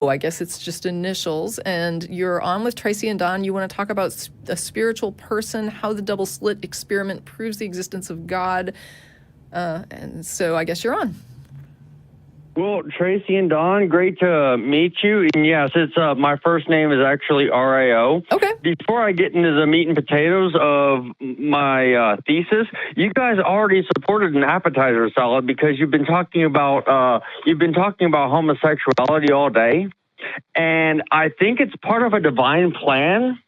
I guess it's just initials, and you're on with Tracy and Don. You want to talk about a spiritual person, how the double slit experiment proves the existence of God, and so I guess you're on. Well, Tracy and Don, great to meet you. And yes, it's my first name is actually RAO. Okay. Before I get into the meat and potatoes of my thesis, you guys already supported an appetizer salad because you've been talking about homosexuality all day, and I think it's part of a divine plan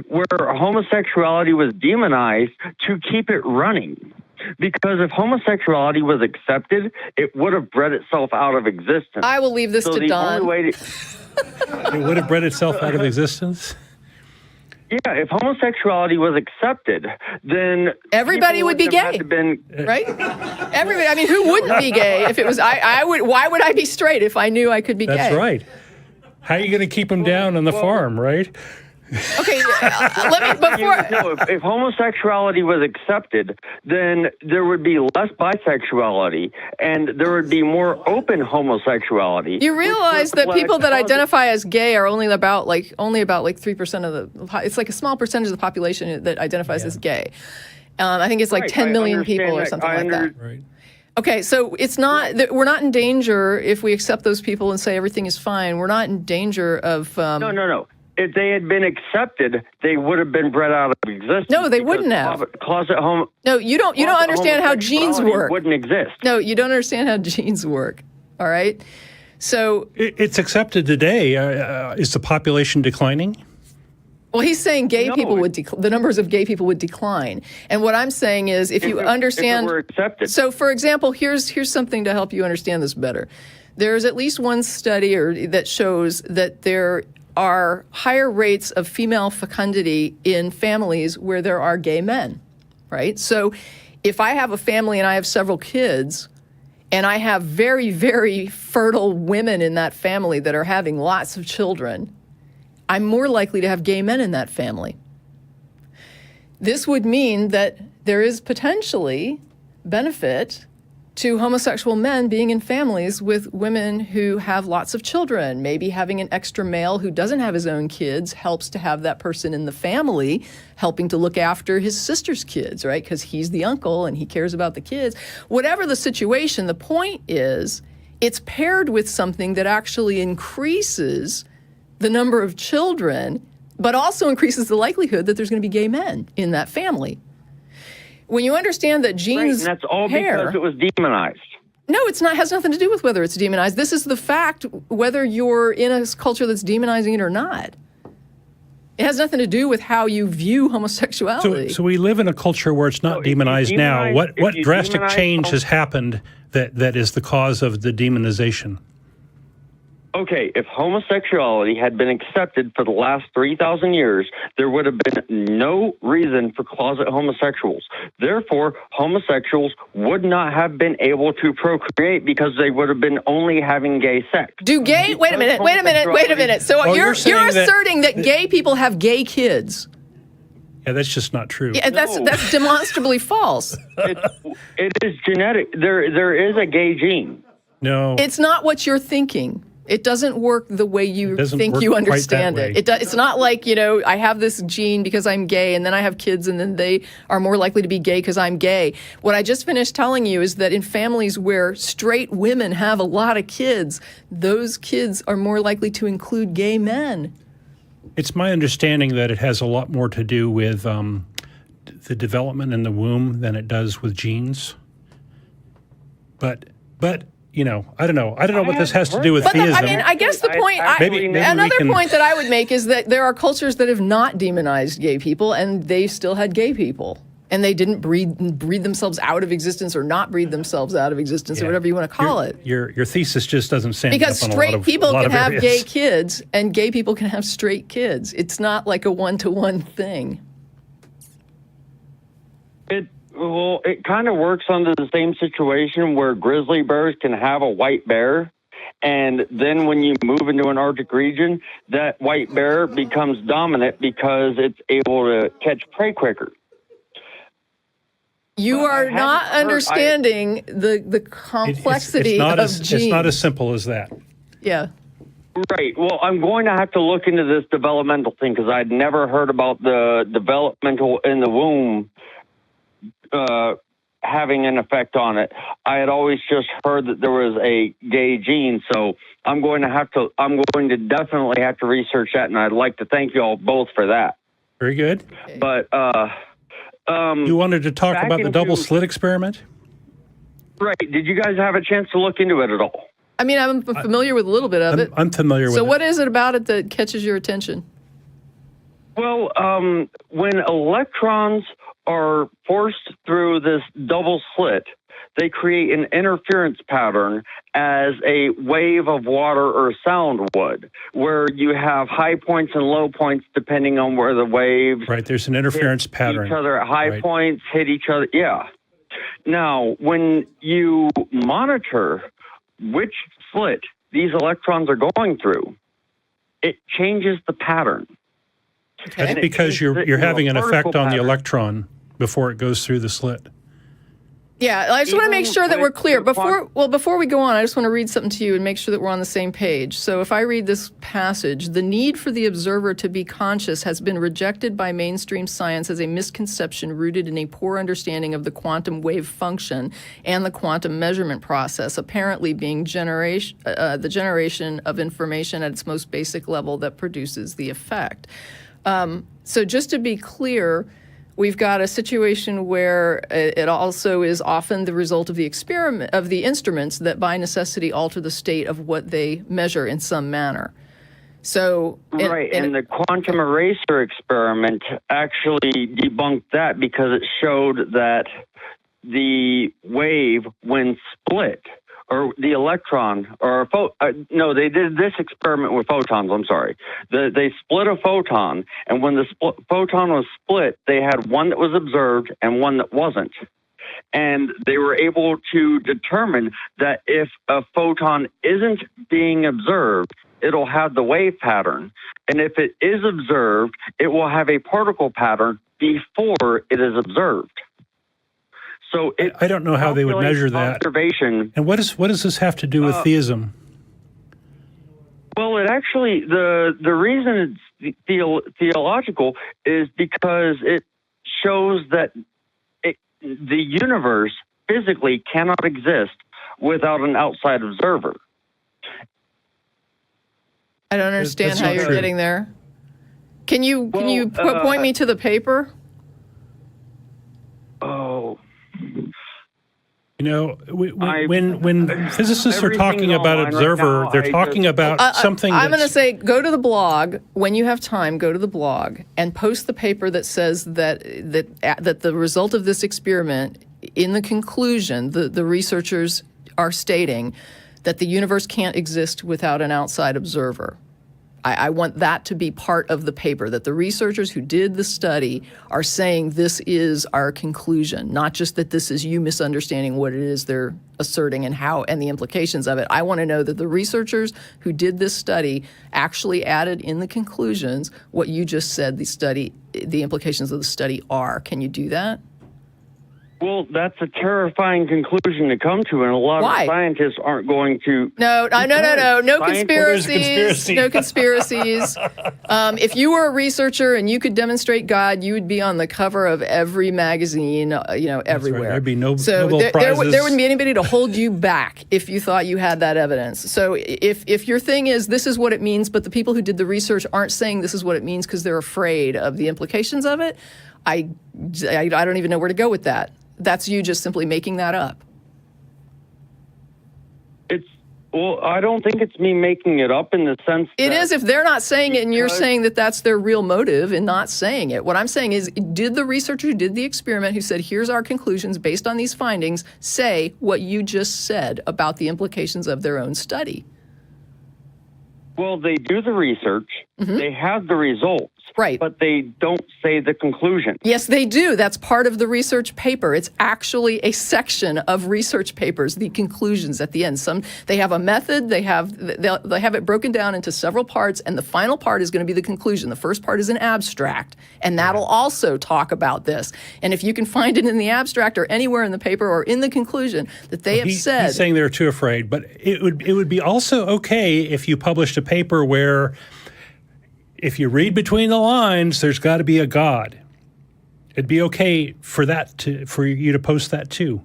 where homosexuality was demonized to keep it running. Because if homosexuality was accepted, it would have bred itself out of existence. I will leave this to Don. It would have bred itself out of existence? Yeah, if homosexuality was accepted, then everybody would be gay, right? Everybody. I mean, who wouldn't be gay if it was? I would. Why would I be straight if I knew I could be gay? That's right. How are you going to keep them down on the farm, right? Okay, let me before. No, if homosexuality was accepted, then there would be less bisexuality, and there would be more open homosexuality. You realize that people that identify as gay are only about 3% of the. It's like a small percentage of the population that identifies as gay. I think it's like 10 million people or something like that. Right. Okay, so it's not. We're not in danger if we accept those people and say everything is fine. We're not in danger of. No. If they had been accepted, they would have been bred out of existence. No, they wouldn't have. Closet home. No, you don't understand how genes work. Wouldn't exist. No, you don't understand how genes work. All right. So it's accepted today. Is the population declining? Well, he's saying people would the numbers of gay people would decline. And what I'm saying is, if you understand, if it were accepted. So, for example, here's something to help you understand this better. There is at least one study that shows that there are higher rates of female fecundity in families where there are gay men, right? So if I have a family and I have several kids and I have very, very fertile women in that family that are having lots of children, I'm more likely to have gay men in that family. This would mean that there is potentially benefit to homosexual men being in families with women who have lots of children. Maybe having an extra male who doesn't have his own kids helps to have that person in the family helping to look after his sister's kids, right? Because he's the uncle and he cares about the kids. Whatever the situation, the point is it's paired with something that actually increases the number of children, but also increases the likelihood that there's going to be gay men in that family. When you understand that genes and that's all because it was demonized. No, it's not. It has nothing to do with whether it's demonized. This is the fact, whether you're in a culture that's demonizing it or not. It has nothing to do with how you view homosexuality. So we live in a culture where it's not demonized now. What drastic change has happened that is the cause of the demonization? Okay, if homosexuality had been accepted for the last 3,000 years, there would have been no reason for closet homosexuals. Therefore, homosexuals would not have been able to procreate because they would have been only having gay sex. Wait a minute. So you're asserting that gay people have gay kids. Yeah, that's just not true. Yeah, that's demonstrably false. It is genetic. There is a gay gene. No. It's not what you're thinking. It doesn't work the way you think you understand it. It's not like, I have this gene because I'm gay and then I have kids and then they are more likely to be gay because I'm gay. What I just finished telling you is that in families where straight women have a lot of kids, those kids are more likely to include gay men. It's my understanding that it has a lot more to do with the development in the womb than it does with genes. But I don't know. I don't know what this has to do with theism. I guess the point. Another point that I would make is that there are cultures that have not demonized gay people, and they still had gay people, and they didn't breed themselves out of existence or not breed themselves out of existence or whatever you want to call it. Your thesis just doesn't stand because up on straight people can have areas. gay kids, and gay people can have straight kids. It's not like a one-to-one thing. Well, it kind of works under the same situation where grizzly bears can have a white bear, and then when you move into an Arctic region, that white bear becomes dominant because it's able to catch prey quicker. You are not understanding the complexity of genes. It's not as simple as that. Yeah. Right. Well, I'm going to have to look into this developmental thing because I'd never heard about the developmental in the womb having an effect on it. I had always just heard that there was a gay gene, so I'm going to definitely have to research that, and I'd like to thank you all both for that. Very good. But You wanted to talk about the double slit experiment? Right. Did you guys have a chance to look into it at all? I mean, I'm familiar with a little bit of it. I'm familiar with it. So what is it about it that catches your attention? Well, when electrons are forced through this double slit, they create an interference pattern as a wave of water or sound would, where you have high points and low points depending on where the waves Right, there's an interference pattern. each other at high Right. points, hit each other. Yeah. Now, when you monitor which slit these electrons are going through, it changes the pattern. That's because you're having an effect on the electron before it goes through the slit. Yeah, I just want to make sure that we're clear. Before Before we go on, I just want to read something to you and make sure that we're on the same page. So if I read this passage, the need for the observer to be conscious has been rejected by mainstream science as a misconception rooted in a poor understanding of the quantum wave function and the quantum measurement process, apparently being the generation of information at its most basic level that produces the effect. So just to be clear, we've got a situation where it also is often the result of the experiment of the instruments that by necessity alter the state of what they measure in some manner. So and the quantum eraser experiment actually debunked that because it showed that the wave, when split, or the electron, or no, they did this experiment with photons, I'm sorry. They split a photon, and when the photon was split, they had one that was observed and one that wasn't. And they were able to determine that if a photon isn't being observed, it'll have the wave pattern. And if it is observed, it will have a particle pattern before it is observed. So I don't know how they would measure that. Observation. And what does this have to do with theism? Well, it actually, the reason it's theological is because it shows that the universe physically cannot exist without an outside observer. I don't understand That's how not you're true. getting there. Can you point me to the paper? Oh. You know, when physicists are talking about online right observer, now, they're talking about something I'm going to that's- say, go to the blog. When you have time, go to the blog and post the paper that says that the result of this experiment, in the conclusion, the researchers are stating that the universe can't exist without an outside observer. I want that to be part of the paper, that the researchers who did the study are saying this is our conclusion, not just that this is you misunderstanding what it is they're asserting and how and the implications of it. I want to know that the researchers who did this study actually added in the conclusions what you just said the implications of the study are. Can you do that? Well, that's a terrifying conclusion to come to, and a lot Why? of scientists aren't going to. No conspiracies. conspiracy. No conspiracies. If you were a researcher and you could demonstrate God, you would be on the cover of every magazine, everywhere. There'd be no so Nobel Prizes. there wouldn't be anybody to hold you back if you thought you had that evidence. So if your thing is this is what it means, but the people who did the research aren't saying this is what it means because they're afraid of the implications of it, I don't even know where to go with that. That's you just simply making that up. Well, I don't think it's me making it up in the sense that It is if they're not saying it and you're saying that that's their real motive in not saying it. What I'm saying is, did the researcher who did the experiment, who said, here's our conclusions based on these findings, say what you just said about the implications of their own study? Well, they do the research, they have the results, Right. but they don't say the conclusion. Yes, they do. That's part of the research paper. It's actually a section of research papers, the conclusions at the end. They have a method, they have it broken down into several parts, and the final part is going to be the conclusion. The first part is an abstract, and that'll also talk about this. And if you can find it in the abstract or anywhere in the paper or in the conclusion that they have said. He's saying they're too afraid, but it would be also okay if you published a paper where if you read between the lines, there's got to be a God. It'd be okay for you to post that too.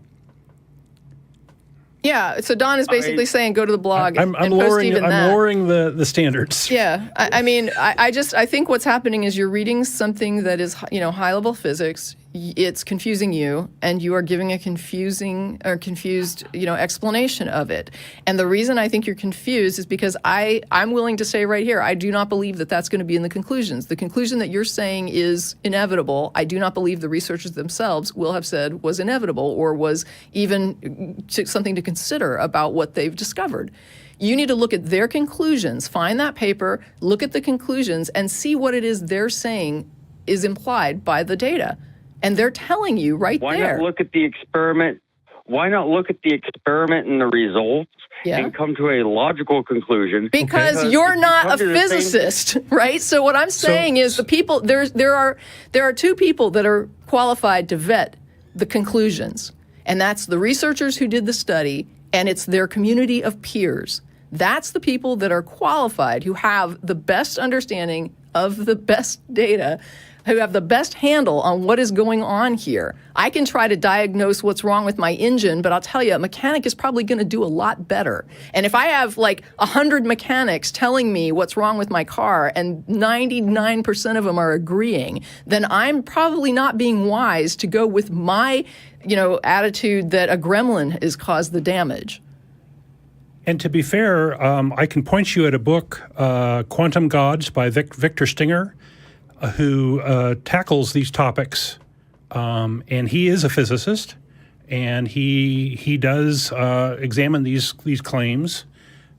Yeah, so Don is basically saying go to the blog and post lowering, even that. I'm lowering the standards. Yeah, I think what's happening is you're reading something that is, high-level physics. It's confusing you, and you are giving a confused, explanation of it. And the reason I think you're confused is because I'm willing to say right here, I do not believe that that's going to be in the conclusions. The conclusion that you're saying is inevitable, I do not believe the researchers themselves will have said was inevitable or was even something to consider about what they've discovered. You need to look at their conclusions, find that paper, look at the conclusions, and see what it is they're saying is implied by the data. And they're telling you right there. Why not look at the experiment? Why not look at the experiment and the results and come to a logical conclusion? Because you're not a physicist, right? So what I'm saying is the people there are two people that are qualified to vet the conclusions, and that's the researchers who did the study, and it's their community of peers. That's the people that are qualified, who have the best understanding of the best data, who have the best handle on what is going on here. I can try to diagnose what's wrong with my engine, but I'll tell you, a mechanic is probably going to do a lot better. And if I have like 100 mechanics telling me what's wrong with my car and 99% of them are agreeing, then I'm probably not being wise to go with my, attitude that a gremlin has caused the damage. And to be fair, I can point you at a book, Quantum Gods by Victor Stinger, who tackles these topics, and he is a physicist, and he does examine these claims,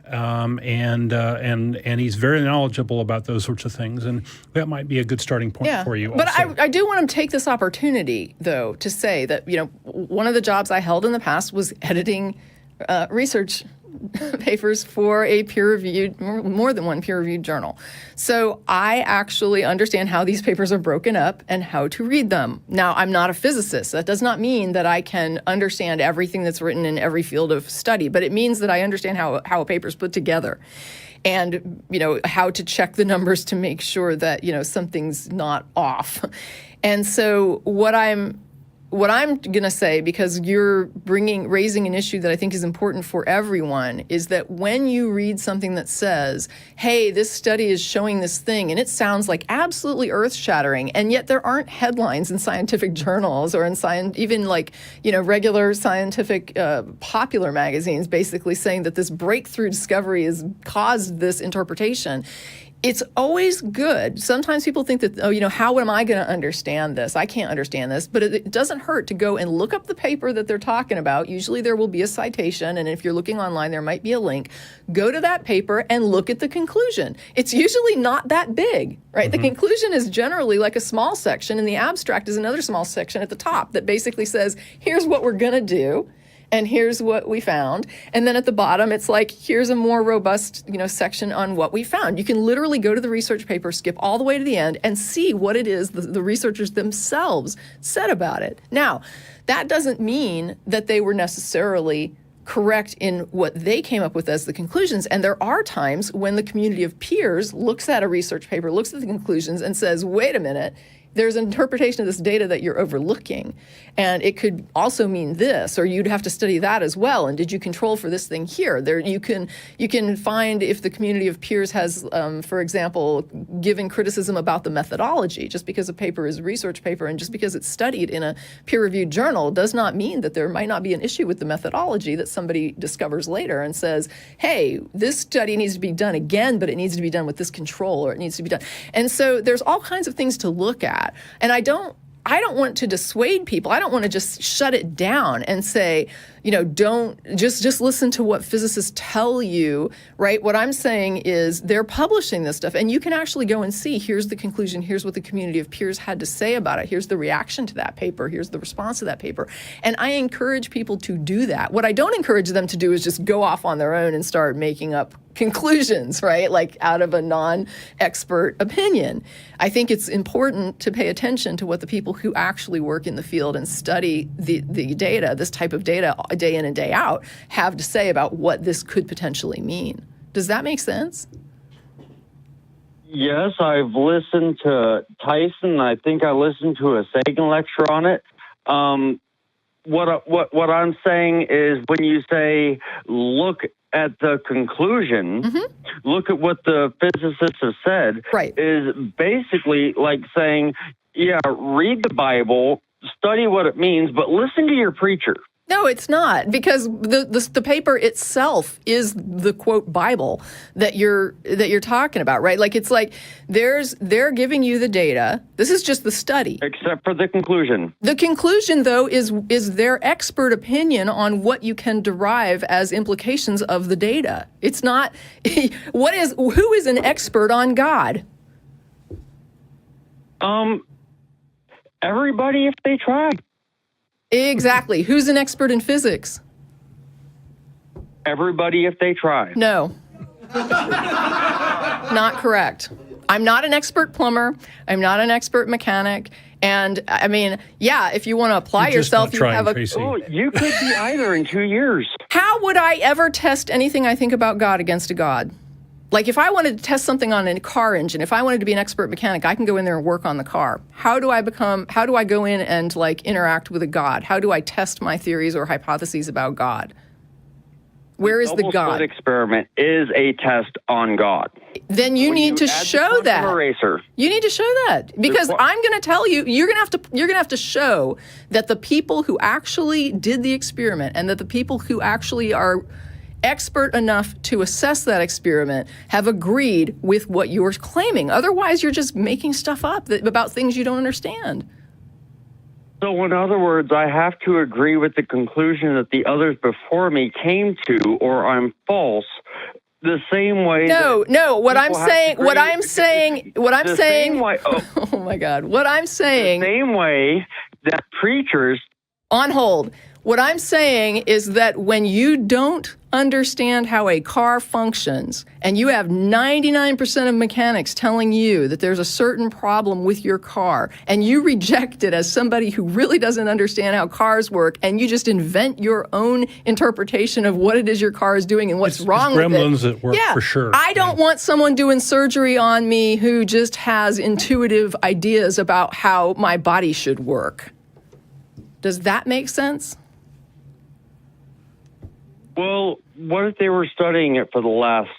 and he's very knowledgeable about those sorts of things, and that might be a good starting point for you. But also. I do want to take this opportunity, though, to say that one of the jobs I held in the past was editing research papers for a peer-reviewed, more than one peer-reviewed journal. So I actually understand how these papers are broken up and how to read them. Now, I'm not a physicist. That does not mean that I can understand everything that's written in every field of study, but it means that I understand how a paper is put together and, how to check the numbers to make sure that, something's not off. And so what I'm going to say, because you're raising an issue that I think is important for everyone, is that when you read something that says, hey, this study is showing this thing, and it sounds like absolutely earth-shattering, and yet there aren't headlines in scientific journals or in even regular scientific popular magazines basically saying that this breakthrough discovery has caused this interpretation. It's always good. Sometimes people think that, how am I going to understand this? I can't understand this. But it doesn't hurt to go and look up the paper that they're talking about. Usually there will be a citation, and if you're looking online, there might be a link. Go to that paper and look at the conclusion. It's usually not that big, right? Mm-hmm. The conclusion is generally like a small section, and the abstract is another small section at the top that basically says, here's what we're going to do. And here's what we found. And then at the bottom, it's like, here's a more robust, section on what we found. You can literally go to the research paper, skip all the way to the end, and see what it is the researchers themselves said about it. Now, that doesn't mean that they were necessarily correct in what they came up with as the conclusions. And there are times when the community of peers looks at a research paper, looks at the conclusions, and says, wait a minute, there's an interpretation of this data that you're overlooking. And it could also mean this, or you'd have to study that as well. And did you control for this thing here? There, you can find if the community of peers has, for example, given criticism about the methodology. Just because a paper is a research paper and just because it's studied in a peer-reviewed journal does not mean that there might not be an issue with the methodology that somebody discovers later and says, hey, this study needs to be done again, but it needs to be done with this control, or it needs to be done. And so there's all kinds of things to look at. And I don't I don't want to dissuade people. I don't want to just shut it down and say, don't just listen to what physicists tell you, right? What I'm saying is they're publishing this stuff, and you can actually go and see, here's the conclusion, here's what the community of peers had to say about it, here's the reaction to that paper, here's the response to that paper. And I encourage people to do that. What I don't encourage them to do is just go off on their own and start making up conclusions, right? Like out of a non-expert opinion. I think it's important to pay attention to what the people who actually work in the field and study the data, this type of data, day in and day out, have to say about what this could potentially mean. Does that make sense? Yes, I've listened to Tyson. I think I listened to a Sagan lecture on it. What I'm saying is, when you say look at the conclusion, look at what the physicists have said, right, is basically like saying, yeah, read the Bible, study what it means, but listen to your preacher. No, it's not, because the paper itself is the quote Bible that you're talking about, right? Like, it's like they're giving you the data. This is just the study. Except for the conclusion. The conclusion, though, is their expert opinion on what you can derive as implications of the data. It's not who is an expert on God? Everybody, if they try. Exactly. Who's an expert in physics? Everybody, if they try. No. Not correct. I'm not an expert plumber. I'm not an expert mechanic. And I mean, yeah, if you want to apply yourself, you have a... Tracy. Oh, you could be either in 2 years. How would I ever test anything I think about God against a God? Like, if I wanted to test something on a car engine, if I wanted to be an expert mechanic, I can go in there and work on the car. How do I go in and, like, interact with a God? How do I test my theories or hypotheses about God? Where is the God? Double slit experiment is a test on God. Then you need to show that. Eraser. You need to show that, because I'm going to tell you, you're going to have to show that the people who actually did the experiment and that the people who actually are expert enough to assess that experiment have agreed with what you're claiming. Otherwise, you're just making stuff up about things you don't understand. So in other words, I have to agree with the conclusion that the others before me came to, or I'm false. The same way. No. What I'm saying. Oh my God. What I'm saying. The same way that preachers. On hold. What I'm saying is that when you don't understand how a car functions, and you have 99% of mechanics telling you that there's a certain problem with your car, and you reject it as somebody who really doesn't understand how cars work, and you just invent your own interpretation of what it is your car is doing and what's wrong with it. Gremlins at work, for sure. I don't want someone doing surgery on me who just has intuitive ideas about how my body should work. Does that make sense? Well, what if they were studying it for the last,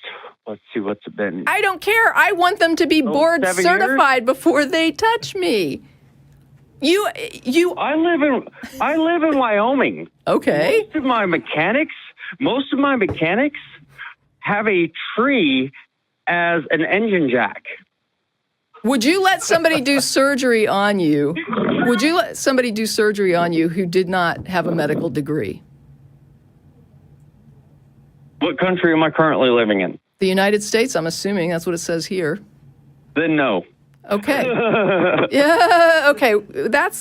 let's see, what's it been? I don't care. I want them to be board certified before they touch me. I live in Wyoming. Okay. Most of my mechanics have a tree as an engine jack. Would you let somebody do surgery on you? Would you let somebody do surgery on you who did not have a medical degree? What country am I currently living in? The United States, I'm assuming. That's what it says here. Then no. Okay. Yeah, okay. That's